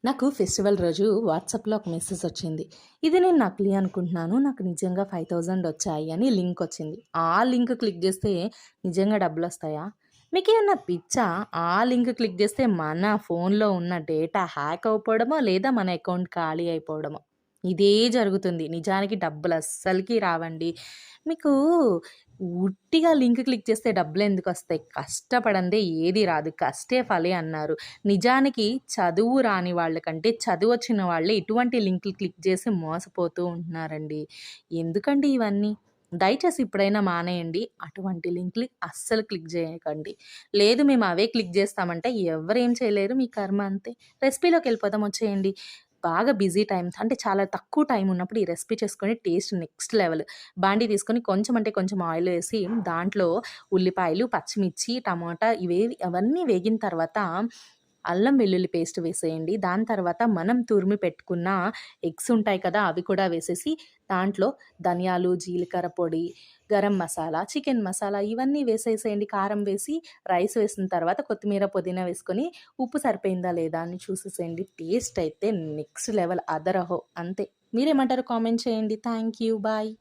నాకు ఫెస్టివల్ రోజు వాట్సాప్‌లో ఒక మెసేజ్ వచ్చింది. ఇది నేను నకిలీ అనుకుంటున్నాను. నాకు నిజంగా 5000 వచ్చాయి అని లింక్ వచ్చింది. ఆ లింక్ క్లిక్ చేస్తే నిజంగా డబ్బులొస్తాయా? మీకేమన్నా పిచ్చా? ఆ లింక్ క్లిక్ చేస్తే మన ఫోన్‌లో ఉన్న డేటా హ్యాక్ అయిపోవడమో, లేదా మన అకౌంట్ ఖాళీ అయిపోవడమో. ఇదే జరుగుతుంది. నిజానికి డబ్బులు అస్సలకి రావండి. మీకు ఉట్టిగా లింక్ క్లిక్ చేస్తే డబ్బులెందుకొస్తాయి? కష్టపడందే ఏది రాదు. కష్టే ఫలి అన్నారు. నిజానికి చదువు రాని వాళ్ళకంటే చదువొచ్చిన వాళ్ళే ఇటువంటి లింకులు క్లిక్ చేసి మోసపోతూ ఉంటున్నారండి. ఎందుకండి ఇవన్నీ? దయచేసి ఇప్పుడైనా మానేయండి. అటువంటి లింక్‌లు అస్సలు క్లిక్ చేయకండి. లేదు మేము అవే క్లిక్ చేస్తామంటే ఎవ్వరేం చేయలేరు. మీ కర్మ అంతే. రెసిపీలోకెళ్ళిపోదాం వచ్చేయండి. బాగా బిజీ టైమ్స్ అంటే చాలా తక్కువ టైం ఉన్నప్పుడు ఈ రెసిపీ చేసుకొని టేస్ట్ నెక్స్ట్ లెవెల్. బాండీ తీసుకొని కొంచెం అంటే కొంచెం ఆయిల్ వేసి దాంట్లో ఉల్లిపాయలు, పచ్చిమిర్చి, టమాటా అవన్నీ వేగిన తర్వాత అల్లం వెల్లుల్లి పేస్ట్ వేసేయండి. దాని తర్వాత మనం తురిమి పెట్టుకున్న ఎగ్స్ ఉంటాయి కదా! అవి కూడా వేసేసి దాంట్లో ధనియాలు, జీలకర్ర పొడి, గరం మసాలా, చికెన్ మసాలా ఇవన్నీ వేసేసేయండి. కారం వేసి రైస్ వేసిన తర్వాత కొత్తిమీర, పుదీనా వేసుకొని ఉప్పు సరిపోయిందా లేదా అని చూసేసేయండి. టేస్ట్ అయితే నెక్స్ట్ లెవెల్ అదరహో అంతే. మీరేమంటారో కామెంట్ చేయండి. Thank you. బాయ్.